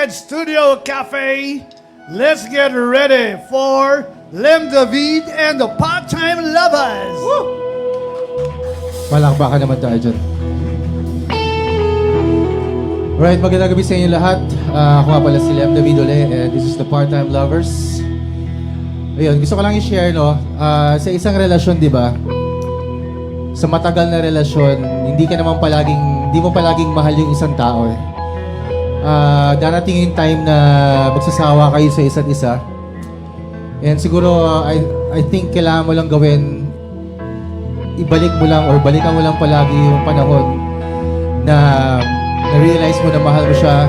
inside Studio Cafe. Let's get ready for Lem David and the Part-Time Lovers. Palakpakan naman tayo dyan. Alright, magandang gabi sa inyo lahat. Ako nga pala si Lem David ulit, and this is the Part-Time Lovers. Ayun, gusto ko lang i-share, no? Sa isang relasyon, di ba? Sa matagal na relasyon, hindi mo palaging mahal yung isang tao, eh. Darating yung time na magsasawa kayo sa isa't isa. And siguro, I think kailangan mo lang gawin, ibalik mo lang or balikan mo lang palagi yung panahon na na-realize mo na mahal mo siya,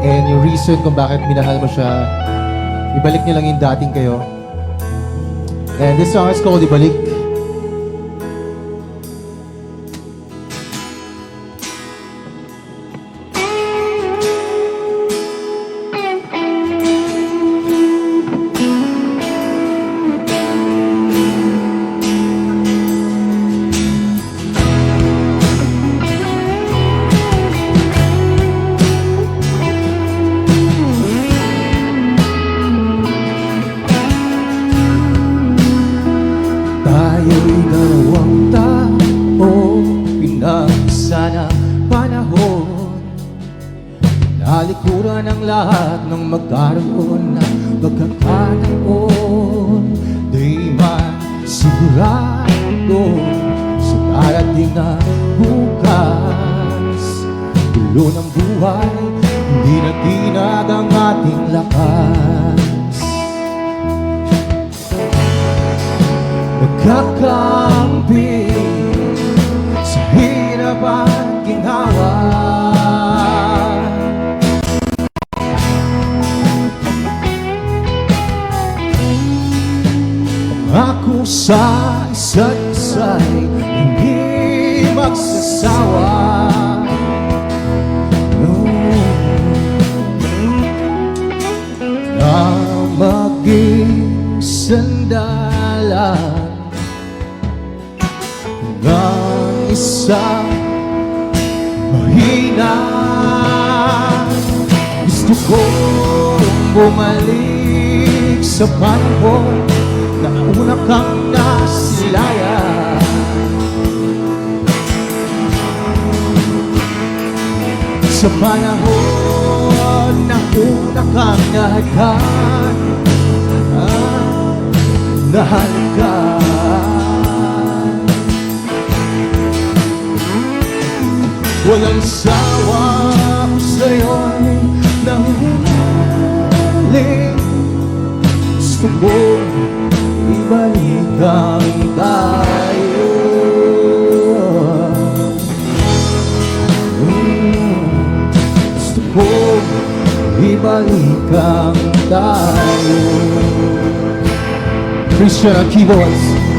and yung reason kung bakit minahal mo siya, ibalik niyo lang yung dating kayo. And this song is called Ibalik. Tayo'y dalawang tao, pinag-isa na panahon. Nalikuran ang lahat ng magkaroon ng pagkakataon. Di man sigurado sa darating na bukas. Tulo ng buhay, hindi na tinag ang ating lakas. Nagkakampi sa hirap at ginhawa. Pangako sa isa't isa'y hindi magsasawa. Na maging sandalan ng isang mahina. Gusto kong bumalik sa panahon na una kang nasilaya. Sa panahon na una kang nahagkan, nahalikan. Walang sawa ko sa'yo'y nanguhuling. Gusto ko ibalikan tayo. Gusto ko ibalikan tayo. Christian on keyboards.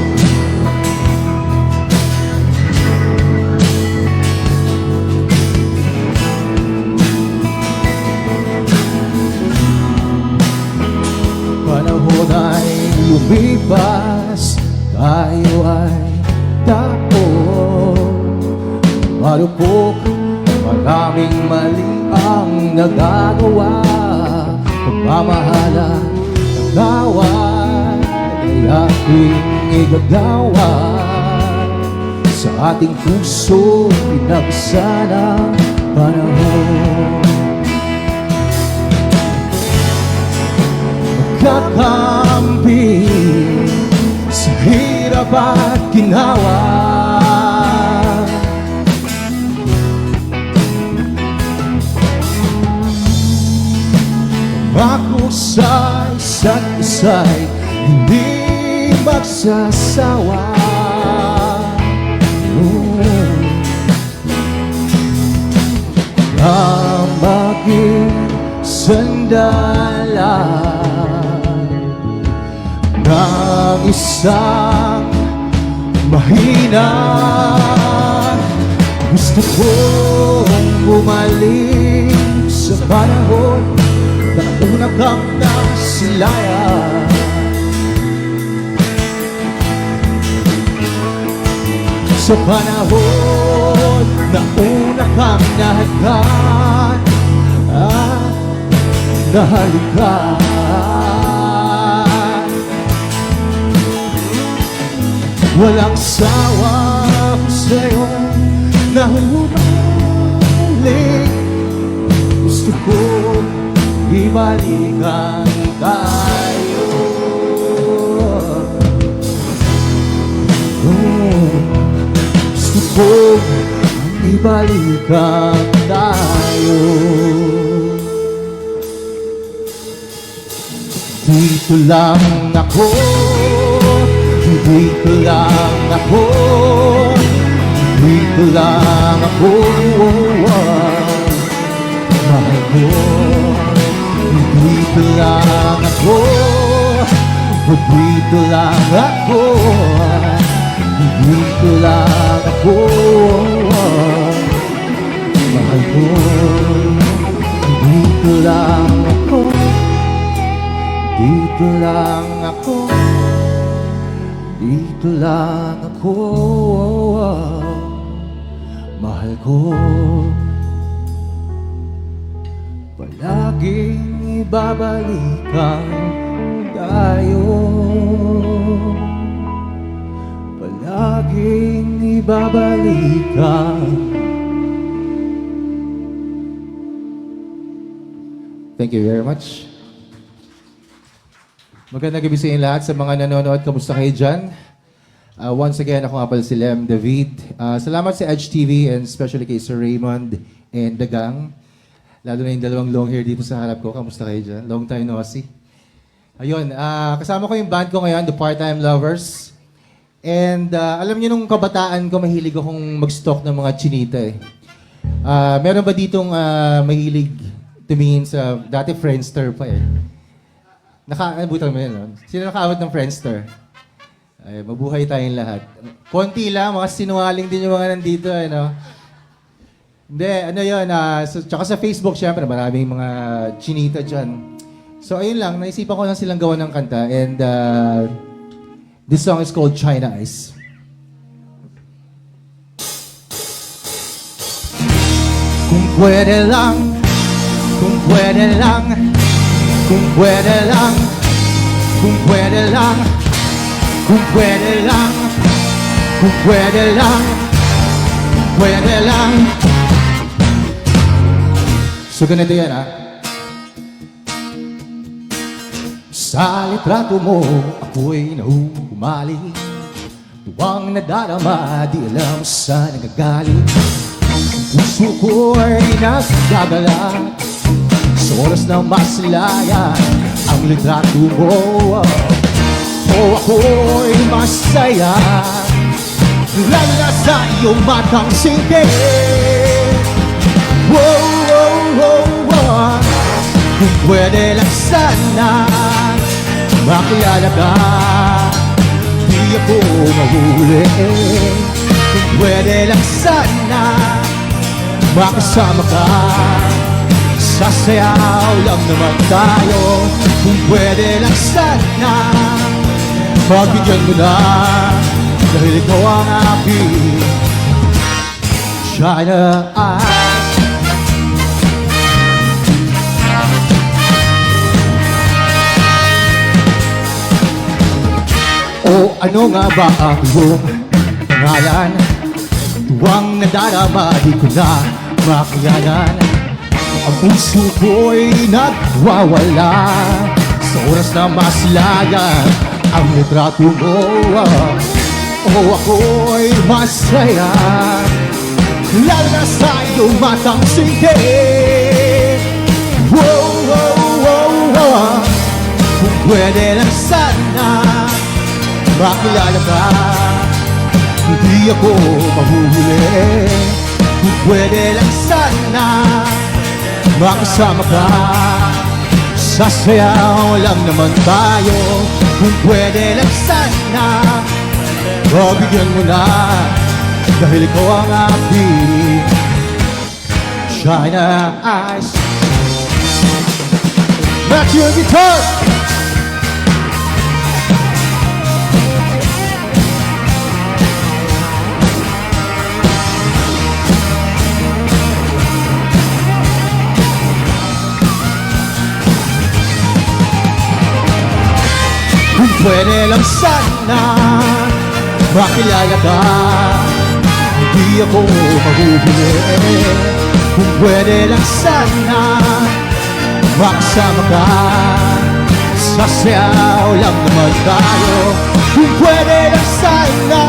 Panahon ay lumipas, tayo ay tao. Marupok, maraming mali ang nagagawa. Pagmamahala, nagawad, ay ating igagawa. Sa ating puso, pinagsa ng panahon. Kakampi sa hirap at ginawa. Ako sa isa't isa'y hindi magsasawa. Na maging sandalan ng isang mahina. Gusto kong bumalik sa panahon na una kang nasilaya. Sa panahon na una kang nahagkan at na halika. Walang sawa ko sa'yo na humalik. Gusto ko ibalikan tayo. Gusto ko ibalikan tayo. Dito lang ako, dito lang ako, dito lang ako, mahal ko. Dito lang ako, dito lang ako, dito lang ako, mahal ko. Dito lang ako, dito lang ako, dito lang ako, mahal ko. Palaging ibabalikan tayo, palaging ibabalikan. Thank you very much. Magandang gabi sa inyo lahat, sa mga nanonood. Kamusta kayo dyan? Once again, ako nga pala si Lem David. Salamat sa Edge TV and especially kay Sir Raymond and the gang. Lalo na yung dalawang long hair dito sa harap ko. Kamusta kayo dyan? Long time no see. Ayun, kasama ko yung band ko ngayon, The Part-Time Lovers. And alam niyo nung kabataan ko, mahilig akong mag-stock ng mga chinita eh. Meron ba ditong mahilig tumingin sa, dati Friendster pa eh. Nakaabutan mo yun, no? Sino nakaabot ng Friendster? Ay, mabuhay tayong lahat. Konti lang, mga sinungaling din yung mga nandito, eh, no? Hindi, ano yun, tsaka sa Facebook, syempre, maraming mga chinita dyan. So, ayun lang, naisipan ko lang silang gawa ng kanta, and this song is called China Ice. Kung pwede lang, kung pwede lang, kung pwede lang, kung pwede lang, kung pwede lang, kung pwede lang, kung pwede lang. So ganito yan, ha? Sa litrato mo, ako'y nahuhumaling. Tuwang nadarama, di alam saan nagagaling. Puso ko'y nagdadala sa oras na masilayan ang litrato mo. O ako'y masaya, lalo na sa iyong matang singke. Wow, wow, wow, wow. Kung pwede lang sana makilala ka, di ako mahuli. Kung pwede lang sana makasama ka, sasayaw lang naman tayo. Kung pwede lang sana pagbigyan mo na, dahil ikaw ang aking China Ice. O ano nga ba ang iyong pangalan? Tuwang nadarama, di ko na makiyanan. Ang puso ko'y nagwawala sa oras na masilayan ang litrato mo. O ako'y masaya, lalo na sa iyong matang singke. Wow, wow, wow, wow. Kung pwede lang sana makilala ka, hindi ako mahuhuli. Kung pwede lang sana makasama ka, sasayaw lang naman tayo. Kung pwede lang sana pagbigyan mo na, dahil ikaw ang aking China Ice. Back to your guitar! pwede lang sana makilala ka, hindi ako mahuhuli. Kung pwede lang sana makasama ka, sasayaw lang naman tayo. Kung pwede lang sana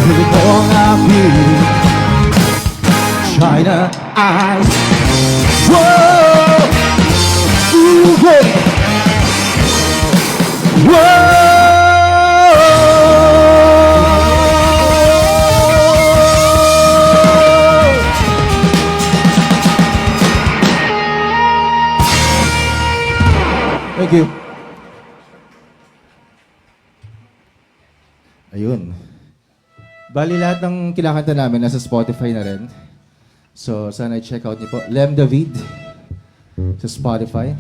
hilig mo ang aking China eyes. Whoa! Ooh, whoa! Thank you. Ayun. Bali lahat ng kinakanta namin nasa Spotify na rin. So sana i-check out niyo po. Lem David sa Spotify.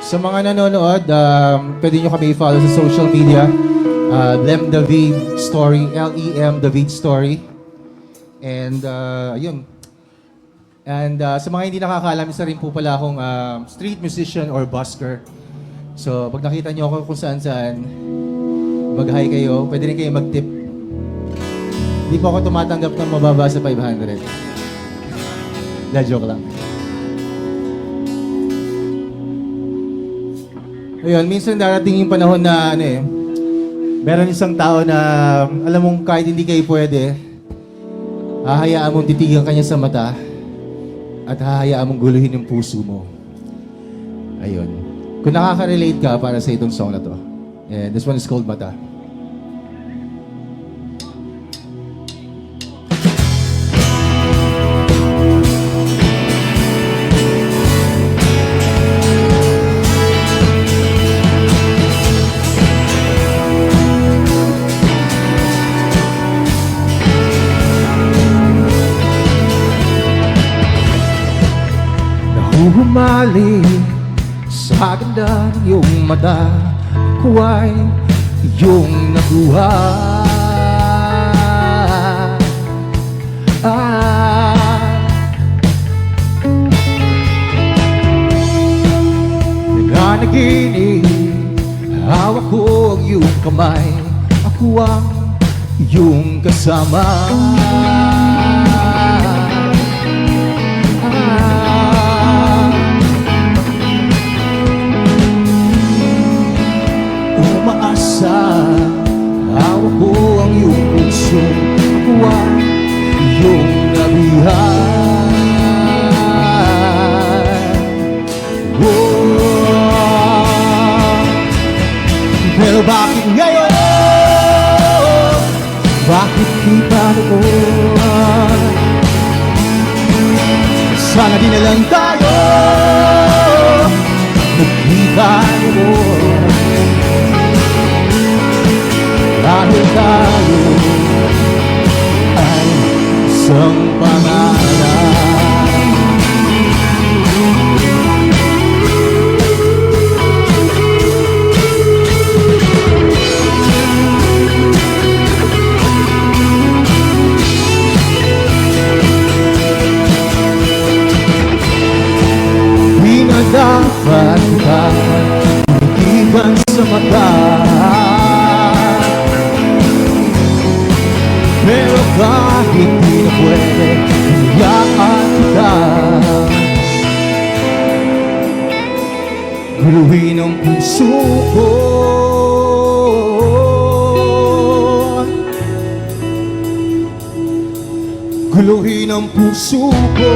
Sa mga nanonood, pwede nyo kami i-follow sa social media. Lem David Story, L-E-M David Story. And, ayun. And sa mga hindi nakakaalam, isa rin po pala akong street musician or busker. So, pag nakita nyo ako kung saan-saan, mag-hi kayo. Pwede rin kayo mag-tip. Hindi po ako tumatanggap ng mababa sa 500. Joke lang. Ayun, minsan darating yung panahon na meron isang tao na alam mong kahit hindi kayo pwede, hahayaan mong titigan kanya sa mata at hahayaan mong guluhin yung puso mo. Ayun. Kung nakaka-relate ka para sa itong song na to. And this one is called Mata. Humali sa ganda ng iyong mata ko ay iyong nakuha. Naganaginip, hawak ko ang iyong kamay, ako ang iyong kasama. Hawak ko ang iyong puso, ako ang iyong nabihan. Pero bakit ngayon? Bakit di pa noon? Sana di na lang tayo nagkita noon. Dahil tayo ay isang pangalan. Di na dapat ka titigan sa mata, pero kahit di na pwede, hiyaan kita. Guluhin ang puso ko, guluhin ang puso ko.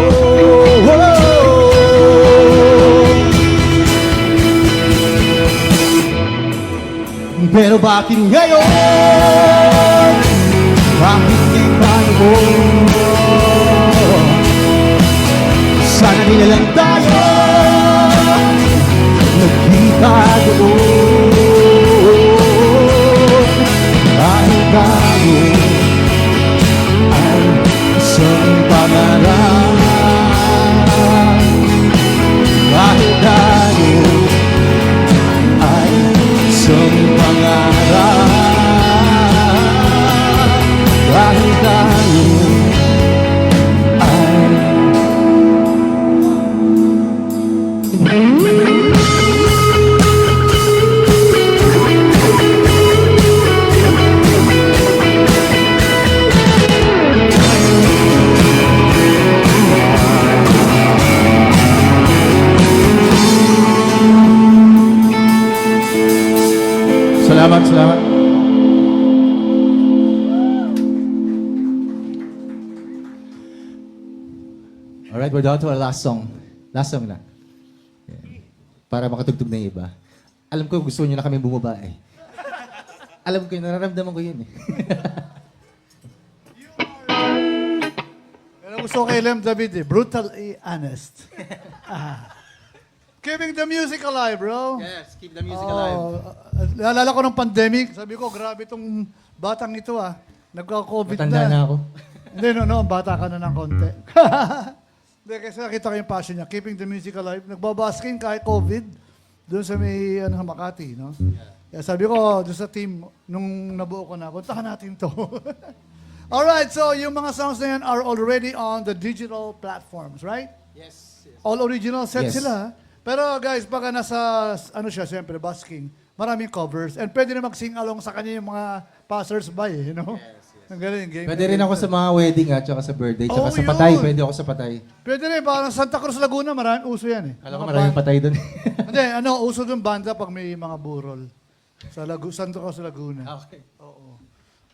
Pero bakit ngayon? Bakit di tayo? Sana di na lang tayo nagkita doon. Dahil tayo ay isang pangalan. Dahil tayo ay isang pangalan. Salamat, salamat. Alright, we're down to our last song. Last song na. Yeah. Para makatugtog na yung iba. Alam ko gusto niyo na kami bumaba eh. Alam ko yun, nararamdaman ko yun eh. Pero gusto ko kay Lem David eh. Brutally honest. Keeping the music alive, bro. Yes, keep the music alive. Naalala ko ng pandemic. Sabi ko, grabe itong batang ito ah. Nagka-COVID Matanda na ako. Hindi, no, bata ka na ng konti. Hindi, kasi nakita ko yung passion niya. Keeping the music alive. Nagbabasking kahit COVID. Doon sa may Makati, no? Kaya sabi ko, doon sa team, nung nabuo ko na, puntahan natin to. Alright, so yung mga songs na yan are already on the digital platforms, right? Yes. All original set Yes. sila. Pero guys, pagka nasa, siya, siyempre, busking, maraming covers. And pwede na mag-sing along sa kanya yung mga passers-by, you know? Ang galing, game. Pwede rin ako sa mga wedding at saka sa birthday, tsaka Oh, sa yun. patay. Pwede ako sa patay. Pwede rin, parang Santa Cruz, Laguna, maraming uso yan eh. Alam ko Mga maraming patay doon. Hindi, uso doon banda pag may mga burol. Sa Santa Cruz, Laguna. Okay.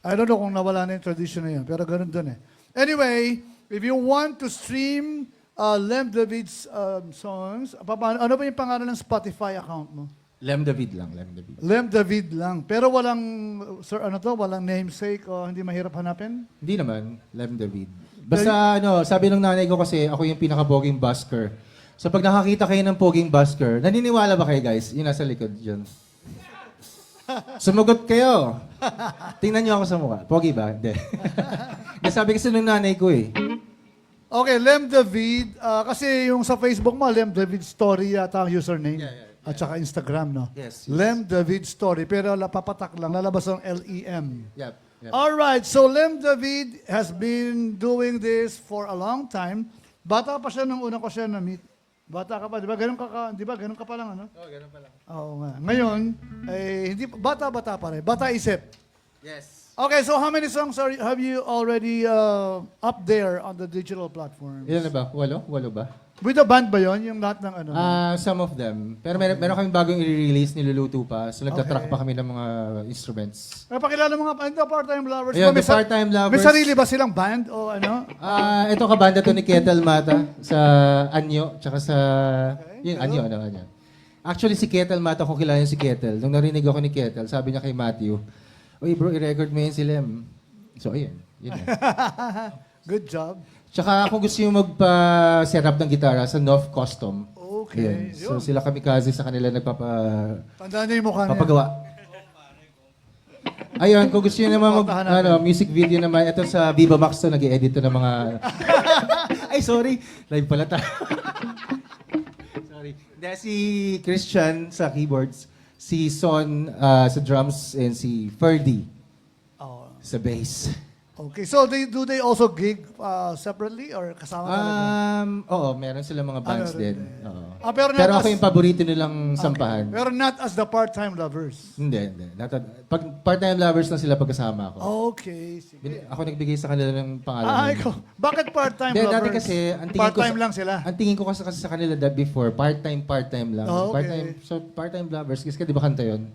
I don't know kung nawala na yung tradition na yun, pero ganun doon eh. Anyway, if you want to stream Lem David's songs, ano ba yung pangalan ng Spotify account mo? Lem David lang, Lem David. Lem David lang. Pero walang, walang namesake o hindi mahirap hanapin? Hindi naman, Lem David. Basta sabi ng nanay ko kasi ako yung pinaka-poging busker. So pag nakakita kayo ng poging busker, naniniwala ba kayo guys? Yung nasa likod dyan. Sumagot kayo. Tingnan niyo ako sa mukha. Pogi ba? Hindi. Sabi kasi ng nanay ko eh. Okay, Lem David. Kasi yung sa Facebook mo, Lem David Story yata ang username. At saka Instagram, no? Yes. Lem David Story. Pero papatak lang. Lalabas ang L-E-M. Yep. Alright, so Lem David has been doing this for a long time. Bata pa siya nung una ko siya na-meet. Bata ka pa, di ba? Ganun ka pa lang, ano? Oo, ganun pa lang. Oo nga. Ngayon, hindi, bata pa rin. Bata isip. Yes. Okay, so how many songs have you already up there on the digital platforms? Ilan na ba? Walo ba? With the band ba yon? Yung lahat ng ano? Some of them. Pero meron kaming bagong i-release, niluluto pa. So nagtatrack Okay. pa kami ng mga instruments. Pakilala mga the part-time lovers. Ayun, May the part-time lovers. May sarili ba silang band o ano? Ito kabanda to ni Ketel Mata sa Anyo, tsaka sa... Okay, Yun, Anyo. Actually, si Ketel Mata, kung kilala niyo si Ketel, nung narinig ako ni Ketel, sabi niya kay Matthew, "Uy bro, i-record mo yun si Lem." So, ayun. Yun na. Good job. Tsaka kung gusto nyo magpa-set up ng gitara sa North Custom. Okay. Ayun. So, sila kamikaze sa kanila Tandaan niyo yung mukha niya. papagawa. Ayun, kung gusto nyo naman Puntahan natin. music video naman, ito sa Viva Max to, nag-edit to ng mga... Ay, sorry. Live pala tayo. Sorry. Dahil si Christian sa keyboards, si Son sa drums, and si Ferdy Oh. sa bass. Okay, so do they also gig separately or kasama talaga? Oo, meron silang mga bands Ano din. rin, eh. Oo. Pero not Pero ako as- yung paborito nilang sampahan. Pero not as the part-time lovers. Hindi. Pag part-time lovers na sila pagkasama ako. Okay, sige. Ako nagbigay sa kanila ng pangalan. nila. Ikaw. Bakit part-time Hindi, lovers? dati kasi, ang tingin ko part-time lang sila. Ang tingin ko kasi sa kanila that before, part-time lang. Oh, okay. Part-time lovers. Kasi di ba kanta yun?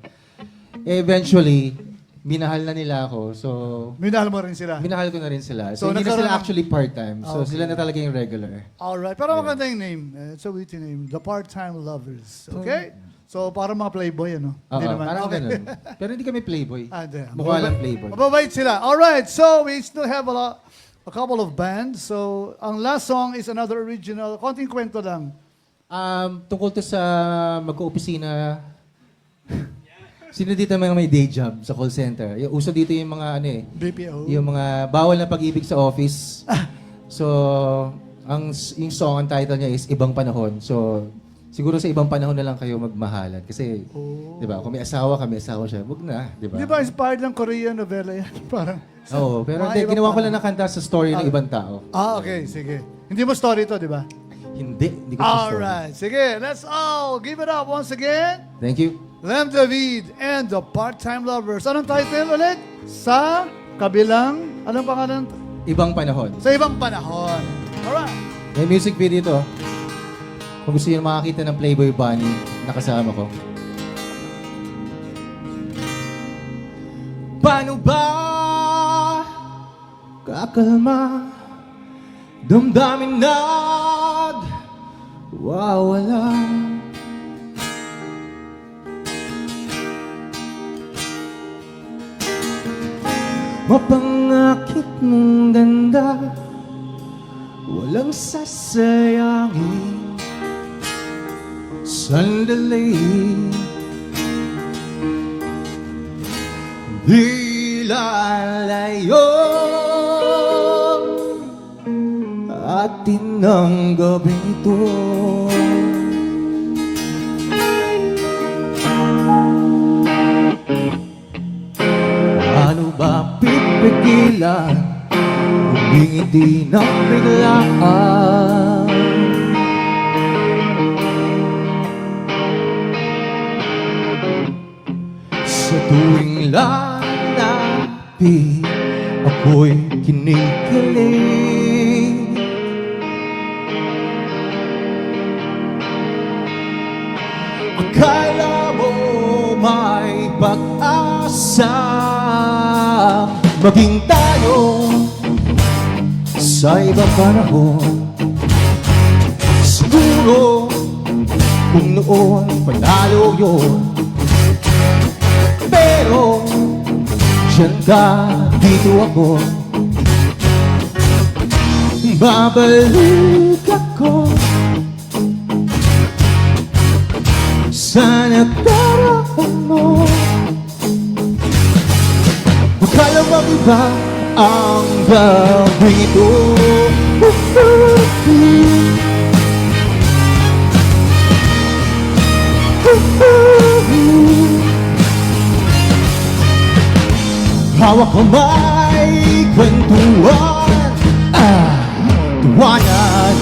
Eventually, minahal na nila ako. So, Minahal mo rin sila. minahal ko na rin sila. So, So, hindi na nagkaroon sila ng- actually part-time. So, Okay. sila na talaga yung regular. Alright, pero maganda yung name. It's a witty name. The Part-Time Lovers. Okay? So, parang mga playboy, ano? Oo, Hindi naman. parang Okay. ganun. Pero hindi kami playboy. Hindi. Mukha lang playboy. Mababait sila. Alright, so we still have a couple of bands. So, ang last song is another original. Konting kwento lang. Tungkol to sa mag-opisina. Sino dito mga may day job sa call center? Yung uso dito yung mga BPO. yung mga bawal na pag-ibig sa office. So, yung song, ang title niya is Ibang Panahon. So, siguro sa ibang panahon na lang kayo magmahalan. Kasi, di ba, kung may asawa ka, may asawa siya, wag na, di ba? Di ba inspired ng Korean novela yan? Parang, Oo, pero Mga hindi, ibang ginawa ko panahon. lang na kanta sa story ng ibang tao. okay, sige. Hindi mo story ito, di ba? Hindi ko gusto. Alright, sige, let's all give it up once again. Thank you. Lem David and the Part-Time Lovers. Anong title ulit? Sa kabilang, anong pangalan? Ibang panahon. Sa ibang panahon. Alright. May music video to. Kung gusto nyo makakita ng Playboy Bunny, nakasama ko. Paano ba kakalma damdamin nagwawala? Mapangakit mong ganda, walang sasayangin. Sandali, di lalayo atin ng gabing ito. Ano ba pipigilan? Humingiti ng biglaan. Sa tuwing lalapit, ako'y kinikilig. Akala mo may pag-asa, maging tayo sa ibang panahon. Siguro kung noon panalo yun, pero diyan ka, dito ako. Babalik ako, sana daraan mo. Akala bang iba ang gawin ito? Hawak kamay, kwentuhan, tuwanan.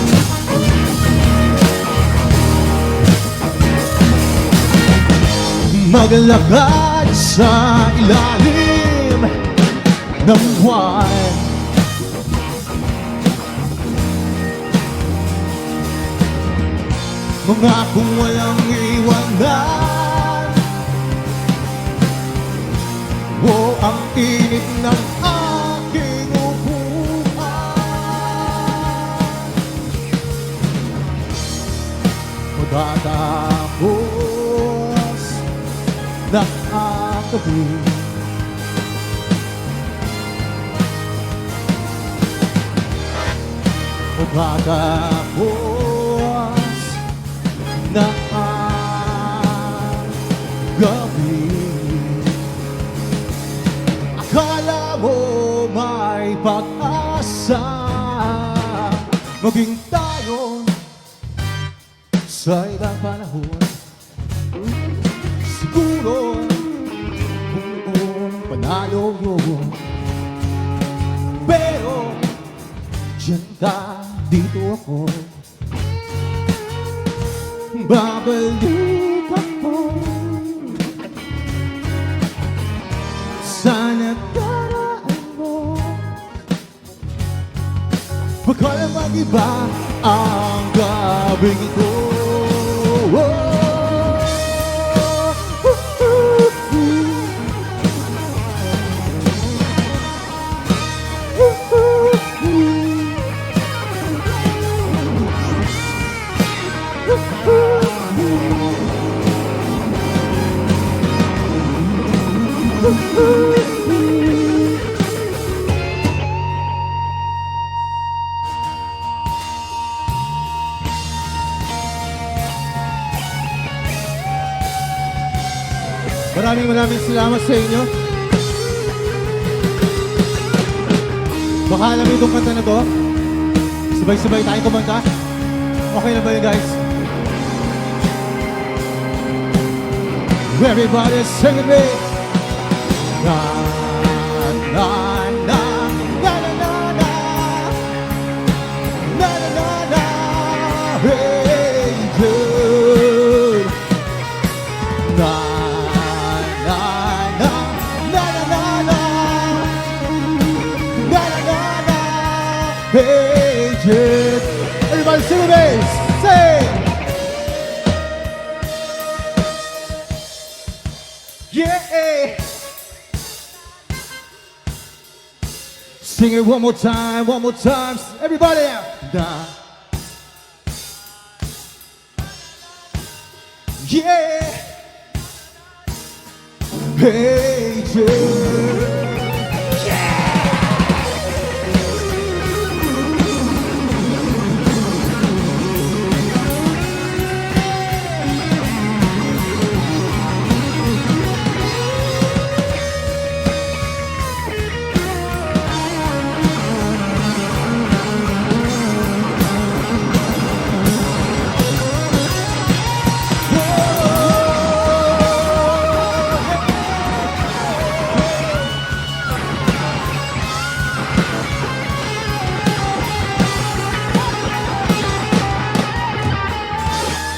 Maglakad sa ilalim ng buwan. Mga kung walang iwanan, o ang init ng aking upuan. Matatapos na ang gabi, matatapos na ang gabi. Akala mo may pag-asa, maging tayo sa ibang panahon. Siguro kung noon panalo yun, pero diyan ka, dito ako. Babalik ako, sana daraan mo. Baka mag-iba ang gabing ito. Maraming salamat sa inyo. Baka alam niyo itong kanta na to. Sabay-sabay tayong kumanta. Okay na ba yun, guys? Everybody sing with me. Na na na na na na na na na na na. Yeah. Sing it one more time, everybody out. Da. Yeah. Hey, Joe.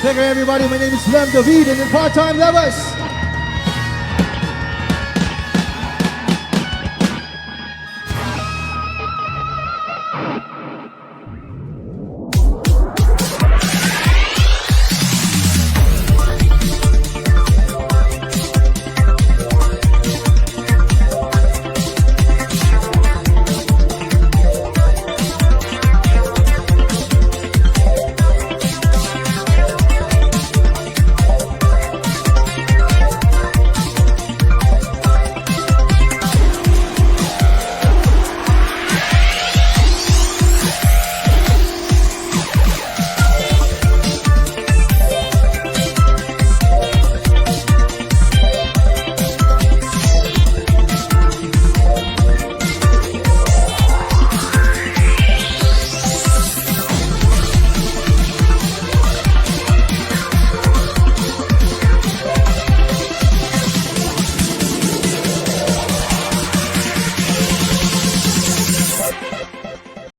Thank you, everybody. My name is Lem David and the Part-Time Lovers.